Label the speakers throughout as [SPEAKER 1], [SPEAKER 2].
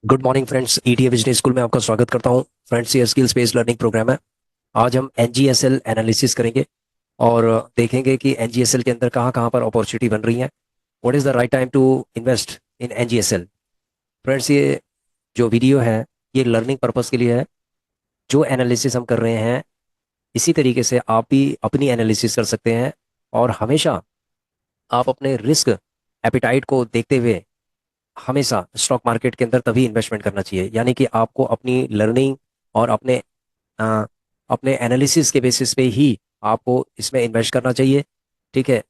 [SPEAKER 1] Good morning friends. ETA business school में आपका स्वागत करता हूं। फ्रेंड्स, ये स्किल्स बेस्ड लर्निंग प्रोग्राम है। आज हम एनजीएसएल एनालिसिस करेंगे और देखेंगे कि एनजीएसएल के अंदर कहाँ कहाँ पर अपॉर्चुनिटी बन रही है। What is the right time to invest in NGSL. Friends, ये जो वीडियो है ये लर्निंग पर्पस के लिए है। जो एनालिसिस हम कर रहे हैं इसी तरीके से आप भी अपनी एनालिसिस कर सकते हैं। और हमेशा आप अपने रिस्क एपिटाइट को देखते हुए हमेशा स्टॉक मार्केट के अंदर तभी इन्वेस्टमेंट करना चाहिए। यानी कि आपको अपनी लर्निंग और अ, अपने एनालिसिस के बेसिस पे ही आपको इसमें इन्वेस्ट करना चाहिए। ठीक है।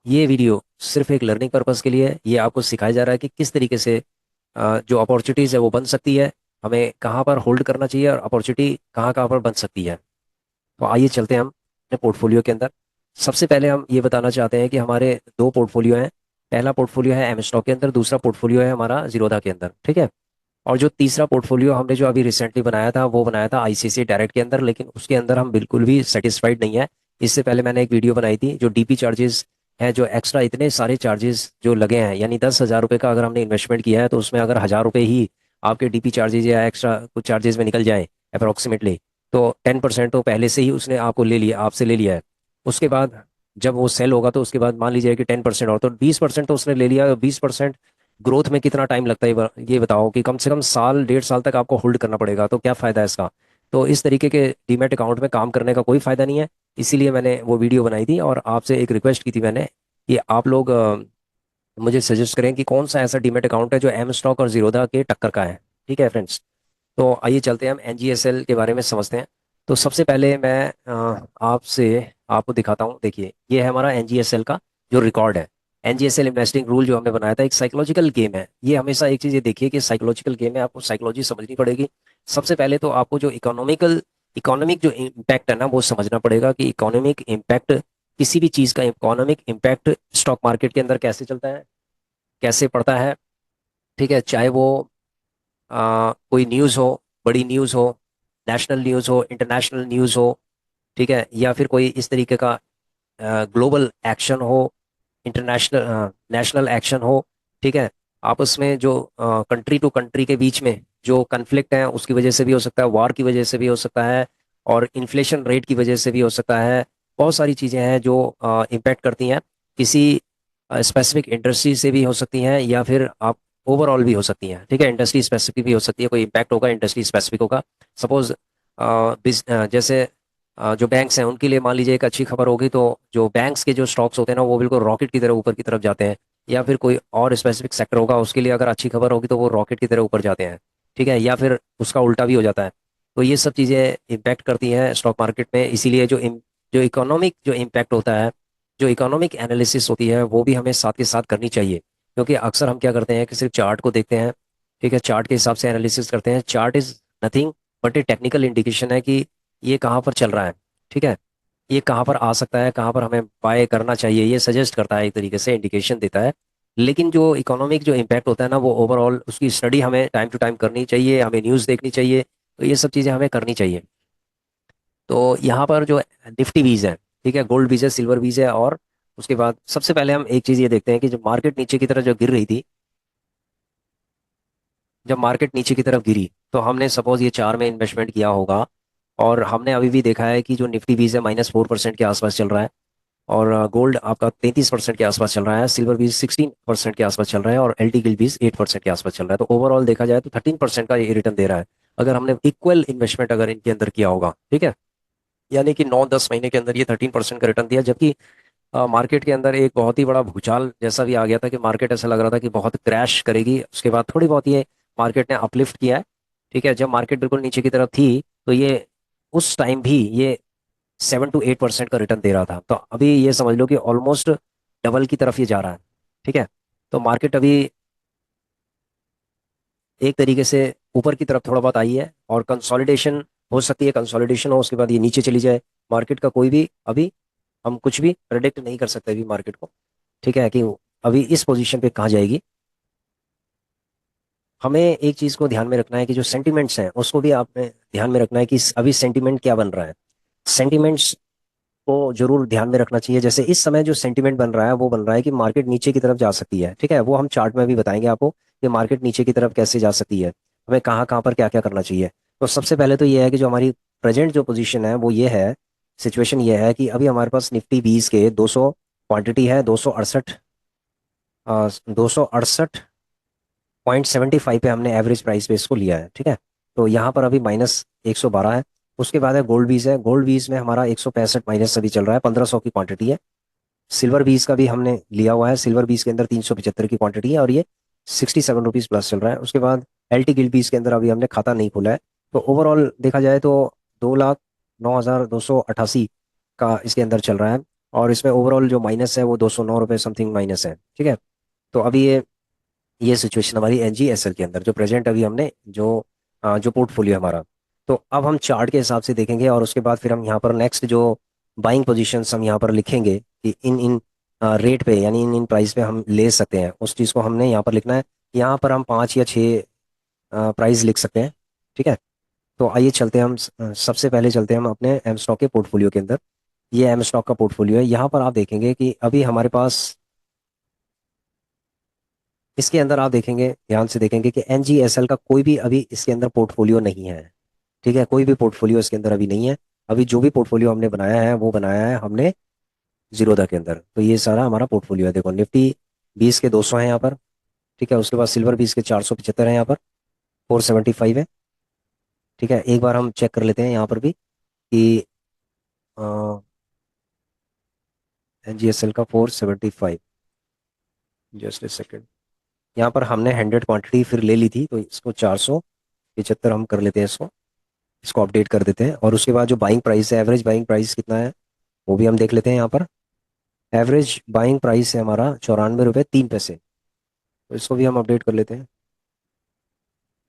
[SPEAKER 1] ये वीडियो सिर्फ एक लर्निंग पर्पस के लिए है। ये आपको सिखाया जा रहा है कि किस तरीके से जो अपॉर्चुनिटीज़ है वो बन सकती है, हमें कहाँ पर होल्ड करना चाहिए और अपॉर्चुनिटी कहाँ कहाँ पर बन सकती है। तो आइए चलते हैं हम अपने पोर्टफोलियो के अंदर। सबसे पहले हम ये बताना चाहते हैं कि हमारे दो पोर्टफोलियो हैं। पहला पोर्टफोलियो है एम स्टॉक के अंदर, दूसरा पोर्टफोलियो है हमारा जीरोधा के अंदर। ठीक है। और जो तीसरा पोर्टफोलियो हमने जो अभी रिसेंटली बनाया था वो बनाया था आईसीआईसीआई डायरेक्ट के अंदर, लेकिन उसके अंदर हम बिल्कुल भी सेटिस्फाइड नहीं है। इससे पहले मैंने एक वीडियो बनाई थी जो डीपी चार्जेस हैं, जो एक्स्ट्रा इतने सारे चार्जेस जो लगे हैं, यानी 10,000 रुपये का अगर हमने इन्वेस्टमेंट किया है तो उसमें अगर 1,000 रुपये ही आपके डीपी चार्जेस या एक्स्ट्रा कुछ चार्जेस में निकल जाए अप्रोक्सीमेटली, तो 10% तो पहले से ही उसने आपको ले लिया, आपसे ले लिया है। उसके बाद जब वो सेल होगा तो उसके बाद मान लीजिए कि 10% और, तो 20% तो उसने ले लिया। 20% ग्रोथ में कितना टाइम लगता है ये बताओ कि कम से कम साल 1.5 साल तक आपको होल्ड करना पड़ेगा, तो क्या फ़ायदा है इसका। तो इस तरीके के डीमैट अकाउंट में काम करने का कोई फ़ायदा नहीं है। इसीलिए मैंने वो वीडियो बनाई थी और आपसे एक रिक्वेस्ट की थी मैंने कि आप लोग मुझे सजेस्ट करें कि कौन सा ऐसा डीमैट अकाउंट है जो एम स्टॉक और जीरोधा के टक्कर का है। ठीक है फ्रेंड्स। तो आइए चलते हैं, हम एनजीएसएल के बारे में समझते हैं। तो सबसे पहले मैं आपसे आपको दिखाता हूँ। देखिए, ये है हमारा एनजीएसएल का जो रिकॉर्ड है। एनजीएसएल इन्वेस्टिंग रूल जो हमने बनाया था, एक साइकोलॉजिकल गेम है ये। हमेशा एक चीज़ ये देखिए कि साइकोलॉजिकल गेम है, आपको साइकोलॉजी समझनी पड़ेगी। सबसे पहले तो आपको जो इकोनॉमिक जो इम्पैक्ट है ना वो समझना पड़ेगा कि इकोनॉमिक इम्पैक्ट, किसी भी चीज़ का इकोनॉमिक इम्पैक्ट स्टॉक मार्केट के अंदर कैसे चलता है, कैसे पड़ता है। ठीक है। चाहे वो कोई न्यूज़ हो, बड़ी न्यूज़ हो, नेशनल न्यूज़ हो, इंटरनेशनल न्यूज़ हो। ठीक है। या फिर कोई इस तरीके का ग्लोबल एक्शन हो, इंटरनेशनल नेशनल एक्शन हो। ठीक है। आपस में जो कंट्री टू कंट्री के बीच में जो कन्फ्लिक्ट है उसकी वजह से भी हो सकता है, वॉर की वजह से भी हो सकता है, और इन्फ्लेशन रेट की वजह से भी हो सकता है। बहुत सारी चीज़ें हैं जो इम्पेक्ट करती हैं। किसी स्पेसिफिक इंडस्ट्री से भी हो सकती हैं या फिर आप ओवरऑल भी हो सकती हैं। ठीक है। इंडस्ट्री स्पेसिफिक भी हो सकती है, कोई इम्पैक्ट होगा इंडस्ट्री स्पेसिफिक होगा। सपोज जैसे जो बैंक्स हैं उनके लिए मान लीजिए एक अच्छी खबर होगी तो जो बैंक्स के जो स्टॉक्स होते हैं ना वो बिल्कुल रॉकेट की तरह ऊपर की तरफ जाते हैं। या फिर कोई और स्पेसिफिक सेक्टर होगा, उसके लिए अगर अच्छी खबर होगी तो वो रॉकेट की तरह ऊपर जाते हैं। ठीक है। या फिर उसका उल्टा भी हो जाता है। तो ये सब चीज़ें इम्पैक्ट करती हैं स्टॉक मार्केट में। इसीलिए जो इकोनॉमिक जो इम्पैक्ट होता है, जो इकोनॉमिक एनालिसिस होती है वो भी हमें साथ के साथ करनी चाहिए। क्योंकि अक्सर हम क्या करते हैं कि सिर्फ चार्ट को देखते हैं। ठीक है। चार्ट के हिसाब से एनालिसिस करते हैं। Chart is nothing but A technical indication है कि ये कहाँ पर चल रहा है। ठीक है। ये कहाँ पर आ सकता है, कहाँ पर हमें बाय करना चाहिए, ये सजेस्ट करता है, एक तरीके से इंडिकेशन देता है। लेकिन जो इकोनॉमिक जो इम्पैक्ट होता है ना वो ओवरऑल उसकी स्टडी हमें टाइम टू टाइम करनी चाहिए, हमें न्यूज़ देखनी चाहिए। तो ये सब चीज़ें हमें करनी चाहिए। तो यहाँ पर जो निफ्टी बीज है, ठीक है, गोल्ड बीज है, सिल्वर बीज है, और उसके बाद सबसे पहले हम एक चीज़ ये देखते हैं कि जब मार्केट नीचे की तरफ जो गिर रही थी, जब मार्केट नीचे की तरफ गिरी तो हमने सपोज ये चार में इन्वेस्टमेंट किया होगा। और हमने अभी भी देखा है कि जो निफ्टी बीज है -4% के आसपास चल रहा है। और गोल्ड आपका 33% के आसपास चल रहा है, सिल्वर बीज 16% के आसपास चल रहा है, और एलटी गिल्ड बीज 8% के आसपास चल रहा है। तो ओवरऑल देखा जाए तो 13% का ये रिटर्न दे रहा है अगर हमने इक्वल इन्वेस्टमेंट अगर इनके अंदर किया होगा। ठीक है। यानी कि 9-10 महीने के अंदर ये 13% का रिटर्न दिया। जबकि मार्केट के अंदर एक बहुत ही बड़ा भूचाल जैसा भी आ गया था कि मार्केट ऐसा लग रहा था कि बहुत क्रैश करेगी। उसके बाद थोड़ी बहुत ये मार्केट ने अपलिफ्ट किया है। ठीक है। जब मार्केट बिल्कुल नीचे की तरफ थी तो ये उस टाइम भी ये 7 to 8% का रिटर्न दे रहा था। तो अभी ये समझ लो कि ऑलमोस्ट डबल की तरफ ये जा रहा है। ठीक है। तो मार्केट अभी एक तरीके से ऊपर की तरफ थोड़ा बहुत आई है और कंसोलिडेशन हो सकती है, कंसोलिडेशन हो उसके बाद ये नीचे चली जाए। मार्केट का कोई भी अभी हम कुछ भी प्रेडिक्ट नहीं कर सकते अभी मार्केट को। ठीक है, कि वो अभी इस पोजीशन पे कहाँ जाएगी। हमें एक चीज़ को ध्यान में रखना है कि जो सेंटिमेंट्स हैं उसको भी आपने ध्यान में रखना है कि अभी सेंटिमेंट क्या बन रहा है। सेंटिमेंट्स को जरूर ध्यान में रखना चाहिए। जैसे इस समय जो सेंटिमेंट बन रहा है वो बन रहा है कि मार्केट नीचे की तरफ जा सकती है, ठीक है, वो हम चार्ट में भी बताएंगे आपको कि मार्केट नीचे की तरफ कैसे जा सकती है, हमें कहाँ कहाँ पर क्या क्या करना चाहिए। तो सबसे पहले तो ये है कि जो हमारी प्रेजेंट जो पोजीशन है वो ये है, सिचुएशन ये है कि अभी हमारे पास निफ्टी 20 के 200 क्वांटिटी है, 268.75 पे हमने एवरेज प्राइस पे इसको लिया है, ठीक है। तो यहाँ पर अभी -112 है। उसके बाद है गोल्ड बीज है, गोल्ड बीज में हमारा 165 माइनस अभी चल रहा है, 1500 की क्वांटिटी है। सिल्वर बीज का भी हमने लिया हुआ है, सिल्वर बीज के अंदर 375 की क्वांटिटी है और ये 67 रुपीज़ प्लस चल रहा है। उसके बाद एल टी गिल्ड बीज के अंदर अभी हमने खाता नहीं खोला है। तो ओवरऑल देखा जाए तो 2,09,288 का इसके अंदर चल रहा है। और इसमें ओवरऑल जो माइनस है वो 209 रुपये समथिंग माइनस है, ठीक है। तो अभी ये सिचुएशन हमारी एनजीएसएल के अंदर जो प्रेजेंट अभी हमने जो पोर्टफोलियो हमारा। तो अब हम चार्ट के हिसाब से देखेंगे और उसके बाद फिर हम यहाँ पर नेक्स्ट जो बाइंग पोजीशंस हम यहाँ पर लिखेंगे कि इन इन रेट पे यानी इन इन प्राइस पे हम ले सकते हैं, उस चीज़ को हमने यहाँ पर लिखना है। यहाँ पर हम 5 या 6 प्राइस लिख सकते हैं, ठीक है। तो आइए चलते हैं हम सबसे पहले चलते हैं हम अपने एम स्टॉक के पोर्टफोलियो के अंदर। ये एम स्टॉक का पोर्टफोलियो है। यहाँ पर आप देखेंगे कि अभी हमारे पास इसके अंदर आप देखेंगे, ध्यान से देखेंगे कि एनजीएसएल का कोई भी अभी इसके अंदर पोर्टफोलियो नहीं है, ठीक है, कोई भी पोर्टफोलियो इसके अंदर अभी नहीं है। अभी जो भी पोर्टफोलियो हमने बनाया है वो बनाया है हमने जीरोधा के अंदर। तो ये सारा हमारा पोर्टफोलियो है। देखो निफ्टी 20 के 200 है यहाँ पर, ठीक है। उसके बाद सिल्वर 20 के 475 है यहाँ पर, 475 है, ठीक है। एक बार हम चेक कर लेते हैं यहाँ पर भी कि एनजीएसएल का 475, जस्ट ए सेकेंड। यहाँ पर हमने 100 क्वांटिटी फिर ले ली थी, तो इसको 475 हम कर लेते हैं, इसको अपडेट कर देते हैं। और उसके बाद जो बाइंग प्राइस है, एवरेज बाइंग प्राइस कितना है वो भी हम देख लेते हैं यहाँ पर। एवरेज बाइंग प्राइस है हमारा 94 रुपये 3 पैसे, तो इसको भी हम अपडेट कर लेते हैं।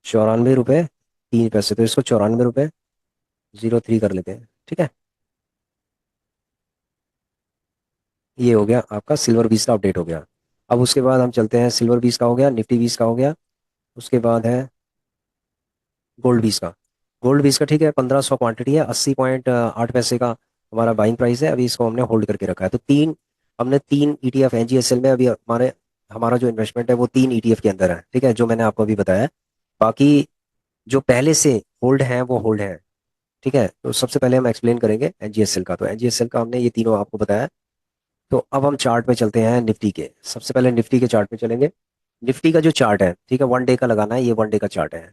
[SPEAKER 1] 94 रुपये 3 पैसे, तो इसको 94 रुपये 03 कर लेते हैं, ठीक है। ये हो गया आपका सिल्वर बीस का अपडेट हो गया। अब उसके बाद हम चलते हैं, सिल्वर बीस का हो गया, निफ्टी बीस का हो गया। उसके बाद है गोल्ड बीस का। गोल्ड बीस का ठीक है, 1500 क्वांटिटी है, 80.8 पैसे का हमारा बाइंग प्राइस है। अभी इसको हमने होल्ड करके रखा है। तो हमने तीन ईटीएफ एनजीएसएल में अभी हमारा जो इन्वेस्टमेंट है वो तीन ईटीएफ के अंदर है, ठीक है, जो मैंने आपको अभी बताया। बाकी जो पहले से होल्ड हैं वो होल्ड हैं, ठीक है। तो सबसे पहले हम एक्सप्लेन करेंगे एनजीएसएल का। तो एनजीएसएल का हमने ये तीनों आपको बताया। तो अब हम चार्ट पे चलते हैं निफ्टी के। सबसे पहले निफ्टी के चार्ट पे चलेंगे। निफ्टी का जो चार्ट है, ठीक है, 1 डे का लगाना है, ये 1 डे का चार्ट है।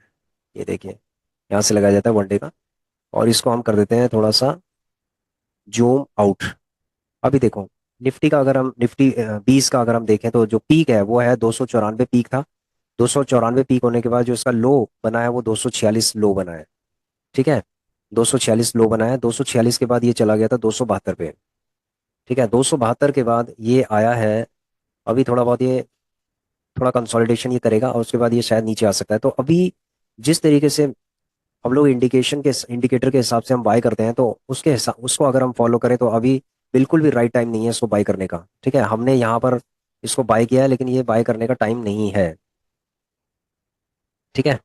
[SPEAKER 1] ये देखिए, यहाँ से लगाया जाता है 1 डे का। और इसको हम कर देते हैं थोड़ा सा जूम आउट। अभी देखो, निफ्टी का अगर हम निफ्टी 20 का अगर हम देखें तो जो पीक है वो है 294 पीक था। 294 पीक होने के बाद जो इसका लो बना है वो 246 लो बना है, ठीक है। 246 लो बना है, 246 के बाद ये चला गया था 272 पे, ठीक है। 272 के बाद ये आया है, अभी थोड़ा बहुत ये थोड़ा कंसोलिडेशन ये करेगा और उसके बाद ये शायद नीचे आ सकता है। तो अभी जिस तरीके से हम लोग इंडिकेटर के हिसाब से हम बाय करते हैं, तो उसके हिसाब उसको अगर हम फॉलो करें तो अभी बिल्कुल भी राइट टाइम नहीं है इसको बाय करने का, ठीक है। हमने यहाँ पर इसको बाय किया है लेकिन ये बाय करने का टाइम नहीं है, ठीक है।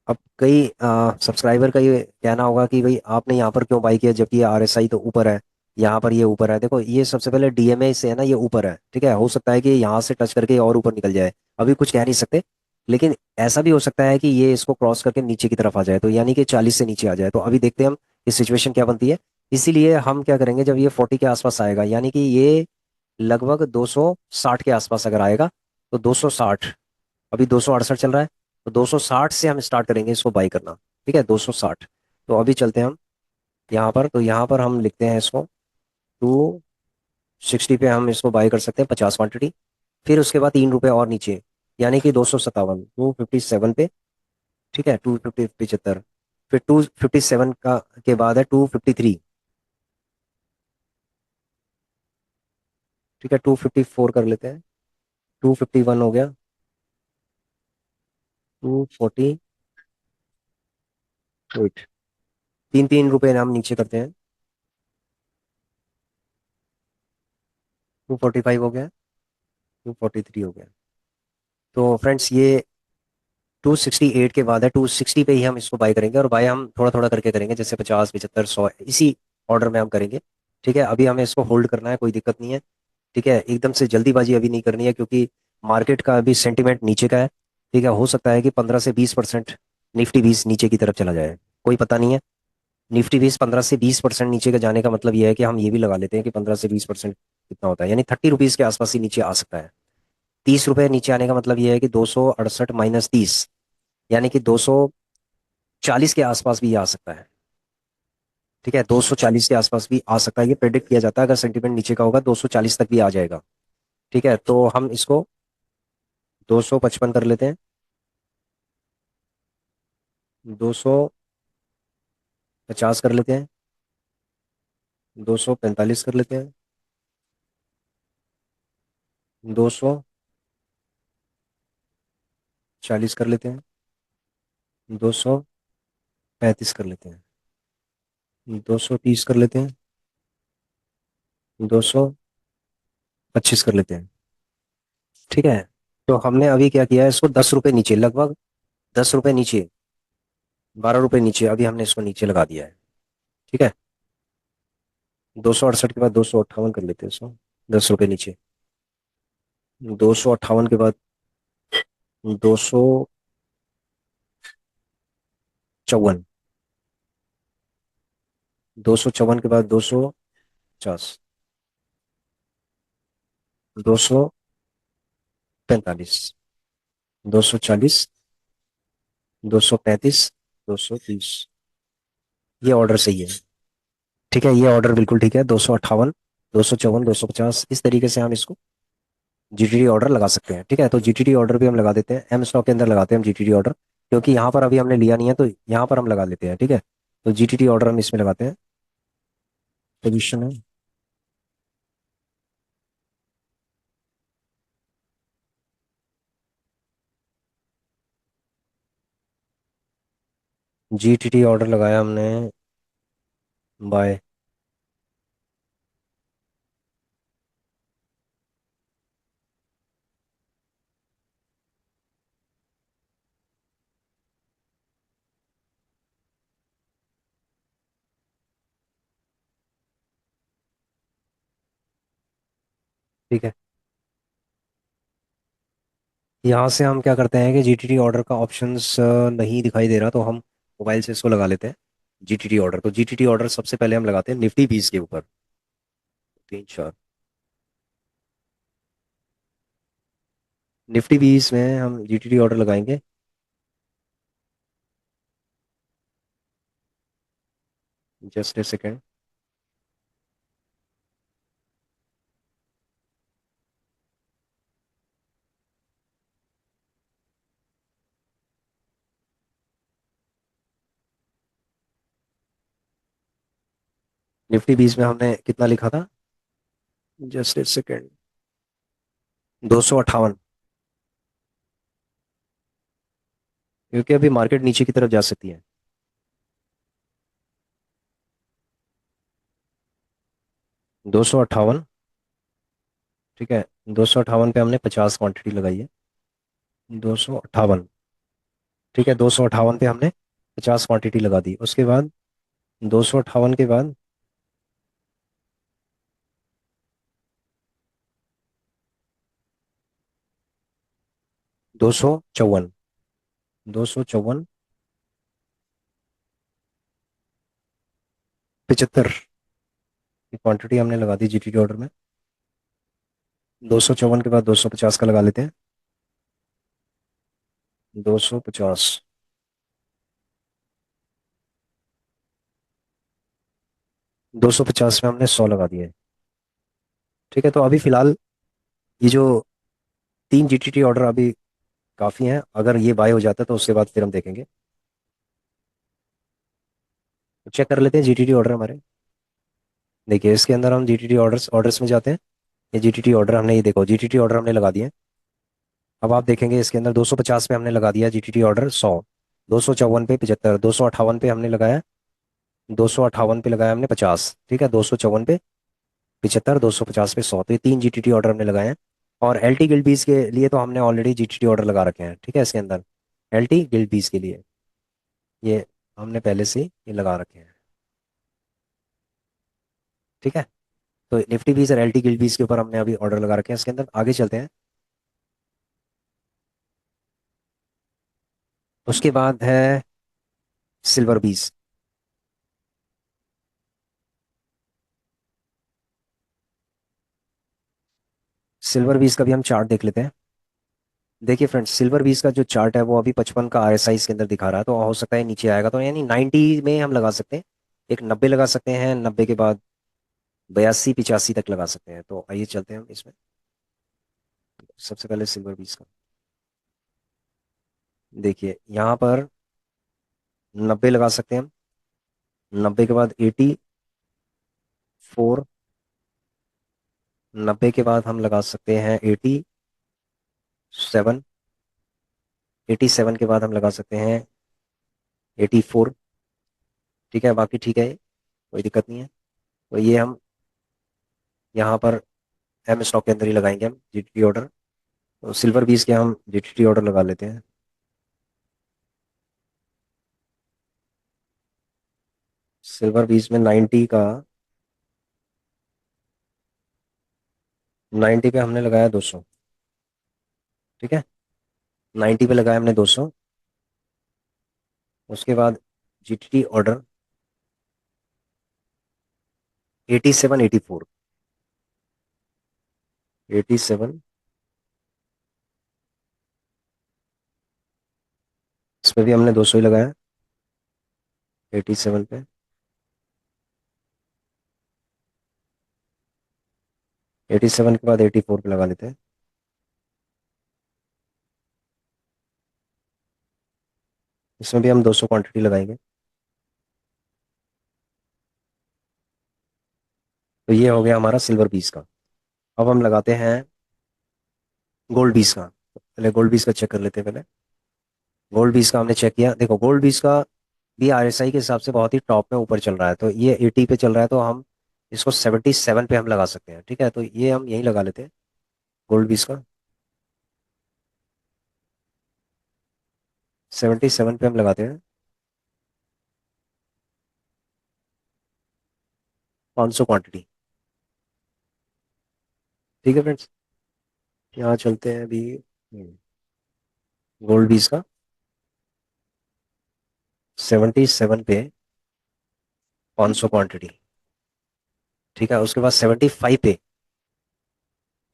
[SPEAKER 1] अब कई सब्सक्राइबर का ये कहना होगा कि भाई आपने यहाँ पर क्यों बाई किया जबकि ये आरएसआई तो ऊपर है, यहाँ पर ये ऊपर है। देखो ये सबसे पहले डीएमए से है ना, ये ऊपर है, ठीक है। हो सकता है कि यहाँ से टच करके और ऊपर निकल जाए, अभी कुछ कह नहीं सकते। लेकिन ऐसा भी हो सकता है कि ये इसको क्रॉस करके नीचे की तरफ आ जाए, तो यानी कि 40 से नीचे आ जाए। तो अभी देखते हैं हम कि सिचुएशन क्या बनती है। इसीलिए हम क्या करेंगे, जब ये 40 के आसपास आएगा यानी कि ये लगभग 260 के आसपास अगर आएगा, तो 260, अभी 268 चल रहा है, तो 260 से हम स्टार्ट करेंगे इसको बाई करना, ठीक है, 260। तो अभी चलते हैं हम यहाँ पर। तो यहाँ पर हम लिखते हैं इसको 260 पे हम इसको बाई कर सकते हैं 50 क्वांटिटी। फिर उसके बाद 3 रुपए और नीचे, यानी कि 257, 257 पे, ठीक है, 250 75। फिर 257 का के बाद है 253, ठीक है, 254 कर लेते हैं, 251 हो गया, 248, तीन तीन रुपए हम नीचे करते हैं, 245 हो गया, 243 हो गया। तो फ्रेंड्स ये 268 के बाद है, 260 पे ही हम इसको बाय करेंगे। और बाय हम थोड़ा थोड़ा करके करेंगे, जैसे 50 75 100 इसी ऑर्डर में हम करेंगे। ठीक है, अभी हमें इसको होल्ड करना है, कोई दिक्कत नहीं है। ठीक है, एकदम से जल्दीबाजी अभी नहीं करनी है, क्योंकि मार्केट का अभी सेंटीमेंट नीचे का है। ठीक है, हो सकता है कि 15 से 20% निफ्टी 20 नीचे की तरफ चला जाए, कोई पता नहीं है। निफ्टी 20 15 से 20% नीचे का जाने का मतलब यह है कि हम ये भी लगा लेते हैं कि 15 से 20% कितना होता है, यानी 30 रुपीज के आसपास ही नीचे आ सकता है। 30 रुपये नीचे आने का मतलब यह है कि 268 - 30, यानी कि 240 के आसपास भी ये आ सकता है। ठीक है, 240 के आसपास भी आ सकता है, ये प्रेडिक्ट किया जाता है, अगर सेंटीमेंट नीचे का होगा 240 तक भी आ जाएगा। ठीक है, तो हम इसको 255 कर लेते हैं, 250 कर लेते हैं, 245 कर लेते हैं, 240 कर लेते हैं, 235 कर लेते हैं, 230 कर लेते हैं, 225 कर लेते हैं। ठीक है, तो हमने अभी क्या किया है, इसको 10 रुपए नीचे, लगभग 10 रुपए नीचे, 12 रुपए नीचे, अभी हमने इसको नीचे लगा दिया है। ठीक है, 268 के बाद 258 कर लेते हैं इसको, 10 रुपए नीचे, 258 के बाद 254, 254 के बाद 250, 245, 240, 235, 230। ये ऑर्डर सही है। ठीक है, ये ऑर्डर बिल्कुल ठीक है, 258, 254, 250, इस तरीके से हम इसको जीटीडी ऑर्डर लगा सकते हैं। ठीक है, तो जीटीडी ऑर्डर भी हम लगा देते हैं, एम स्टॉक के अंदर लगाते हैं हम जीटीडी ऑर्डर, क्योंकि यहाँ पर अभी हमने लिया नहीं है, तो यहाँ पर हम लगा लेते हैं। ठीक है, तो जीटीडी ऑर्डर हम इसमें लगाते हैं, पोजीशन है, जीटीडी ऑर्डर लगाया हमने, बाय। ठीक है, यहाँ से हम क्या करते हैं कि जीटीडी ऑर्डर का ऑप्शंस नहीं दिखाई दे रहा, तो हम मोबाइल से इसको लगा लेते हैं, जीटीडी ऑर्डर। तो जीटीडी ऑर्डर सबसे पहले हम लगाते हैं निफ्टी 20 के ऊपर, 3 4। निफ्टी 20 में हम जीटीडी ऑर्डर लगाएंगे, जस्ट ए सेकेंड। निफ्टी 20 में हमने कितना लिखा था, जस्ट ए सेकेंड, 258, क्योंकि अभी मार्केट नीचे की तरफ जा सकती है। 258। ठीक है, 258 पे हमने 50 क्वांटिटी लगाई है, 258। ठीक है, 258 पे हमने 50 क्वांटिटी लगा दी, उसके बाद 258 के बाद 254, 254, 75 की क्वांटिटी हमने लगा दी जीटीडी ऑर्डर में। 254 के बाद 250 का लगा लेते हैं, 250, 250 में हमने 100 लगा दिए। ठीक है, तो अभी फिलहाल ये जो 3 जीटीटी ऑर्डर अभी काफ़ी हैं, अगर ये बाय हो जाता है तो उसके बाद फिर हम देखेंगे। तो चेक कर लेते हैं जीटीटी ऑर्डर हमारे। देखिए, इसके अंदर हम जीटीटी ऑर्डर्स ऑर्डर्स में जाते हैं, ये जीटीटी ऑर्डर हमने, ये देखो जीटीटी ऑर्डर हमने लगा दिए। अब आप देखेंगे इसके अंदर 250 पे हमने लगा दिया जीटीटी ऑर्डर 100, 254 पे 75, 258 पे हमने लगाया, 258 पे लगाया हमने 50। ठीक है, 254 पे 75, 250 पे 100, तो ये 3 जीटीटी ऑर्डर हमने लगाए हैं। और एल टी गिल्ड बीस के लिए तो हमने ऑलरेडी जीटीटी ऑर्डर लगा रखे हैं। ठीक है, इसके अंदर एल टी गिल्ड बीस के लिए ये हमने पहले से ही ये लगा रखे हैं। ठीक है। तो निफ्टी बीस और एलटी गिल्ड बीस के ऊपर हमने अभी ऑर्डर लगा रखे हैं, इसके अंदर आगे चलते हैं। उसके बाद है सिल्वर बीस। सिल्वर बीस का भी हम चार्ट देख लेते हैं। देखिए फ्रेंड्स, सिल्वर बीस का जो चार्ट है वो अभी 55 का आरएसआई इसके अंदर दिखा रहा है, तो हो सकता है नीचे आएगा, तो यानी 90 में हम लगा सकते हैं। एक 90 लगा सकते हैं, 90 के बाद 82 85 तक लगा सकते हैं। तो आइए चलते हैं हम इसमें। सबसे पहले सिल्वर बीस का देखिए, यहाँ पर 90 लगा सकते हैं हम। 90 के बाद 84। 90 के बाद हम लगा सकते हैं 87। 87 के बाद हम लगा सकते हैं 84। ठीक है, बाकी ठीक है, कोई दिक्कत नहीं है। तो ये हम यहाँ पर एम स्टॉक के अंदर ही लगाएंगे हम जीटीटी ऑर्डर। तो सिल्वर बीस के हम जीटीटी ऑर्डर लगा लेते हैं। सिल्वर बीस में 90 का, 90 पे हमने लगाया 200। ठीक है, 90 पे लगाया हमने 200। उसके बाद जीटीटी ऑर्डर 87 84। 87, इस पे भी हमने 200 ही लगाया 87 पे। 87 के बाद 84 पे लगा लेते हैं। इसमें भी हम 200 क्वांटिटी लगाएंगे। तो ये हो गया हमारा सिल्वर बीस का। अब हम लगाते हैं गोल्ड बीस का। पहले गोल्ड बीस का चेक कर लेते हैं पहले। गोल्ड बीस का हमने चेक किया, देखो गोल्ड बीस का भी आरएसआई के हिसाब से बहुत ही टॉप में ऊपर चल रहा है, तो ये 80 पे चल रहा है, तो हम इसको 77 पे हम लगा सकते हैं। ठीक है, तो ये हम यहीं लगा लेते हैं गोल्ड बीस का। 77 पे हम लगाते हैं 500 क्वांटिटी। ठीक है फ्रेंड्स, यहाँ चलते हैं अभी गोल्ड बीस का 77 पे 500 क्वांटिटी। ठीक है, उसके बाद 75 पे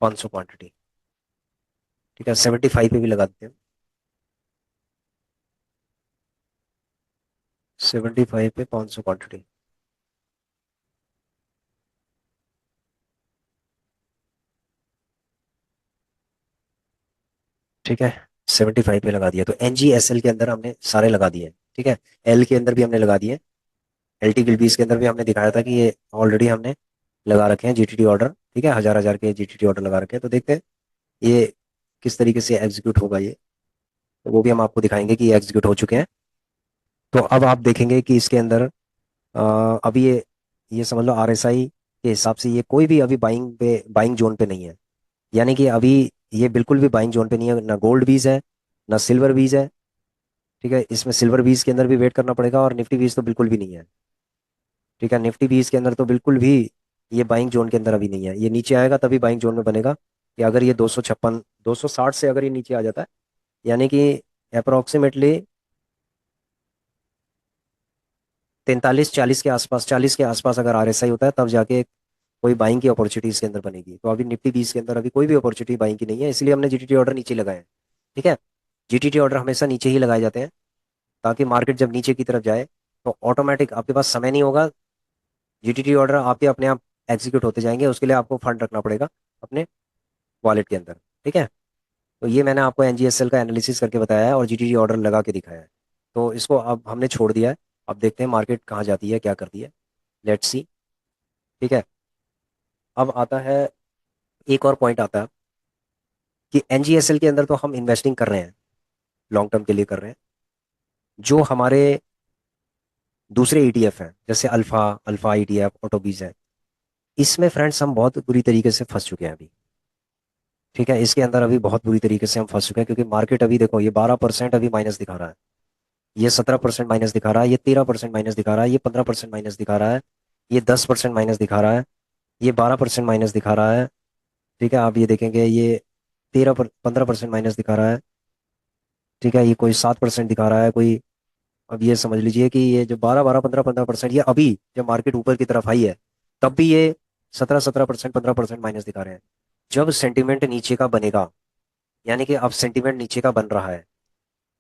[SPEAKER 1] 500 क्वांटिटी। ठीक है, 75 पे भी लगा देते हैं। 75 पे 500 क्वांटिटी। ठीक है, 75 पे लगा दिया, तो एनजीएसएल के अंदर हमने सारे लगा दिए। ठीक है, एल के अंदर भी हमने लगा दिए। एलटी गिलबीस के अंदर भी हमने दिखाया था कि ये ऑलरेडी हमने लगा रखे हैं जीटीटी ऑर्डर। ठीक है, हजार हजार के जीटीटी ऑर्डर लगा रखे हैं, तो देखते हैं ये किस तरीके से एग्जीक्यूट होगा ये। तो वो भी हम आपको दिखाएंगे कि ये एग्जीक्यूट हो चुके हैं। तो अब आप देखेंगे कि इसके अंदर अभी ये समझ लो आरएसआई के हिसाब से ये कोई भी अभी बाइंग जोन पे नहीं है। यानी कि अभी ये बिल्कुल भी बाइंग जोन पे नहीं है, ना गोल्ड बीज है ना सिल्वर बीज है। ठीक है, इसमें सिल्वर बीज के अंदर भी वेट करना पड़ेगा, और निफ्टी बीज तो बिल्कुल भी नहीं है। ठीक है, निफ्टी बीज के अंदर तो बिल्कुल भी ये बाइंग जोन के अंदर अभी नहीं है। ये नीचे आएगा तभी बाइंग जोन में बनेगा, कि अगर ये 256 260 से अगर ये नीचे आ जाता है, यानी कि अप्रोक्सीमेटली 43 40 के आसपास अगर आरएसआई होता है, तब जाके कोई बाइंग की अपॉर्चुनिटी इसके अंदर बनेगी। तो अभी निफ्टी बीस के अंदर अभी कोई भी अपॉर्चुनिटी बाइंग की नहीं है, इसलिए हमने जीटीटी ऑर्डर नीचे लगाए हैं। ठीक है, जीटीटी ऑर्डर हमेशा नीचे ही लगाए जाते हैं, ताकि मार्केट जब नीचे की तरफ जाए तो ऑटोमेटिक आपके पास समय नहीं होगा। जीटीटी ऑर्डर आपके अपने आप एग्जीक्यूट होते जाएंगे, उसके लिए आपको फंड रखना पड़ेगा अपने वॉलेट के अंदर। ठीक है, तो ये मैंने आपको एनजीएसएल का एनालिसिस करके बताया है और जीटीटी ऑर्डर लगा के दिखाया है। तो इसको अब हमने छोड़ दिया है। अब देखते हैं मार्केट कहाँ जाती है, क्या करती है। Let's see. ठीक है, अब आता है एक और पॉइंट आता है कि एनजीएसएल के अंदर तो हम इन्वेस्टिंग कर रहे हैं, लॉन्ग टर्म के लिए कर रहे हैं। जो हमारे दूसरे ईटीएफ हैं, जैसे अल्फा अल्फा ईटीएफ, ऑटोबीज है, इसमें फ्रेंड्स हम बहुत बुरी तरीके से फंस चुके हैं अभी। ठीक है, इसके अंदर अभी बहुत बुरी तरीके से हम फंस चुके हैं, क्योंकि मार्केट अभी देखो ये 12% अभी माइनस दिखा रहा है, ये 17% माइनस दिखा रहा है, ये 13% माइनस दिखा रहा है, ये 15% माइनस दिखा रहा है, ये 10% माइनस दिखा रहा है। ये 12% माइनस दिखा रहा है। ठीक है, आप ये देखेंगे ये 15% माइनस दिखा रहा है। ठीक है, ये कोई 7% दिखा रहा है कोई। अब ये समझ लीजिए कि ये जो 12 12 15 15% ये अभी जब मार्केट ऊपर की तरफ आई है तब भी ये 17 17% 15% माइनस दिखा रहे हैं। जब सेंटिमेंट नीचे का बनेगा, यानी कि अब सेंटिमेंट नीचे का बन रहा है,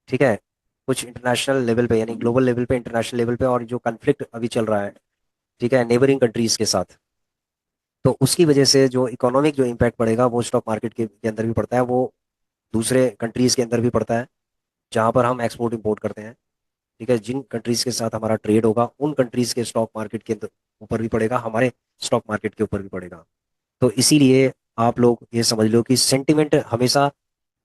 [SPEAKER 1] ठीक है, कुछ इंटरनेशनल लेवल पे यानी ग्लोबल लेवल पे, इंटरनेशनल लेवल पे, और जो कन्फ्लिक्ट अभी चल रहा है, ठीक है, नेबरिंग कंट्रीज के साथ, तो उसकी वजह से जो इकोनॉमिक जो इम्पैक्ट पड़ेगा वो स्टॉक मार्केट के अंदर भी पड़ता है, वो दूसरे कंट्रीज के अंदर भी पड़ता है जहां पर हम एक्सपोर्ट इंपोर्ट करते हैं। ठीक है, जिन कंट्रीज के साथ हमारा ट्रेड होगा उन कंट्रीज के स्टॉक मार्केट के ऊपर भी पड़ेगा, हमारे स्टॉक मार्केट के ऊपर भी पड़ेगा। तो इसीलिए आप लोग ये समझ लो कि सेंटिमेंट हमेशा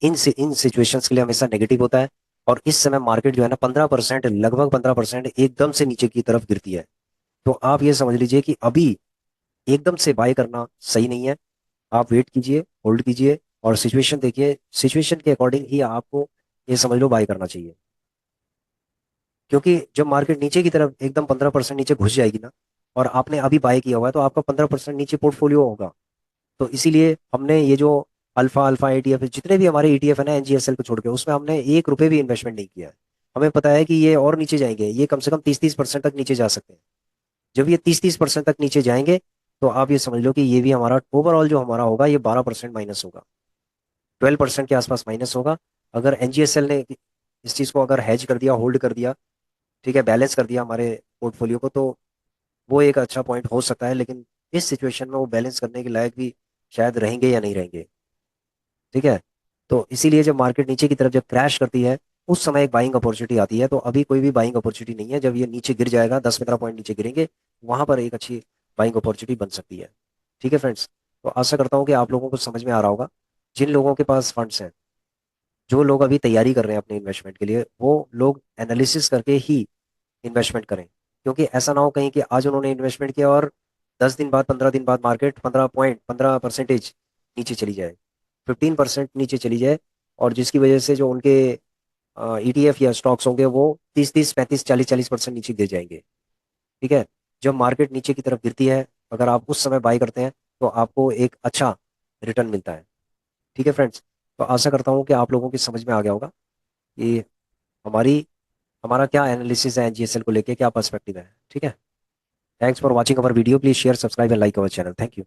[SPEAKER 1] इन सिचुएशंस के लिए हमेशा नेगेटिव होता है। और इस समय मार्केट जो है ना 15%, लगभग 15% एकदम से नीचे की तरफ गिरती है। तो आप ये समझ लीजिए कि अभी एकदम से बाय करना सही नहीं है। आप वेट कीजिए, होल्ड कीजिए, और सिचुएशन देखिए, सिचुएशन के अकॉर्डिंग ही आपको ये समझ लो बाय करना चाहिए। क्योंकि जब मार्केट नीचे की तरफ एकदम 15% नीचे घुस जाएगी ना, और आपने अभी बाय किया हुआ है, तो आपका 15% नीचे पोर्टफोलियो होगा। तो इसीलिए हमने ये जो अल्फा अल्फा एटीएफ, जितने भी हमारे ईटीएफ है ना एनजीएसएल को छोड़ के, उसमें हमने 1 रुपए भी इन्वेस्टमेंट नहीं किया है। हमें पता है कि ये और नीचे जाएंगे, ये कम से कम 30 30% तक नीचे जा सकते हैं। जब ये 30 30% तक नीचे जाएंगे तो आप ये समझ लो कि ये भी हमारा ओवरऑल जो हमारा होगा ये 12% माइनस होगा, 12% के आसपास माइनस होगा। अगर एनजीएसएल ने इस चीज़ को अगर हैज कर दिया, होल्ड कर दिया, ठीक है, बैलेंस कर दिया हमारे पोर्टफोलियो को, तो वो एक अच्छा पॉइंट हो सकता है। लेकिन इस सिचुएशन में वो बैलेंस करने के लायक भी शायद रहेंगे या नहीं रहेंगे। ठीक है, तो इसीलिए जब मार्केट नीचे की तरफ जब क्रैश करती है उस समय एक बाइंग अपॉर्चुनिटी आती है। तो अभी कोई भी बाइंग अपॉर्चुनिटी नहीं है, जब ये नीचे गिर जाएगा 10 15 पॉइंट नीचे गिरेंगे, वहां पर एक अच्छी बाइंग अपॉर्चुनिटी बन सकती है। ठीक है फ्रेंड्स, तो आशा करता हूँ कि आप लोगों को समझ में आ रहा होगा। जिन लोगों के पास फंड्स हैं, जो लोग अभी तैयारी कर रहे हैं अपने इन्वेस्टमेंट के लिए, वो लोग एनालिसिस करके ही इन्वेस्टमेंट करें। क्योंकि ऐसा ना हो कहीं कि आज उन्होंने इन्वेस्टमेंट किया और 10 दिन बाद, 15 दिन बाद मार्केट 15% नीचे चली जाए, 15% नीचे चली जाए, और जिसकी वजह से जो उनके ईटीएफ या स्टॉक्स होंगे वो 30 30 35 40 40% नीचे गिर जाएंगे। ठीक है, जब मार्केट नीचे की तरफ गिरती है, अगर आप उस समय बाई करते हैं तो आपको एक अच्छा रिटर्न मिलता है। ठीक है फ्रेंड्स, तो आशा करता हूँ कि आप लोगों की समझ में आ गया होगा कि हमारी हमारा क्या एनालिसिस है एनजीएसएल को लेके, क्या पर्सपेक्टिव है। ठीक है, thanks for watching our video, please share, subscribe and like our channel. Thank you.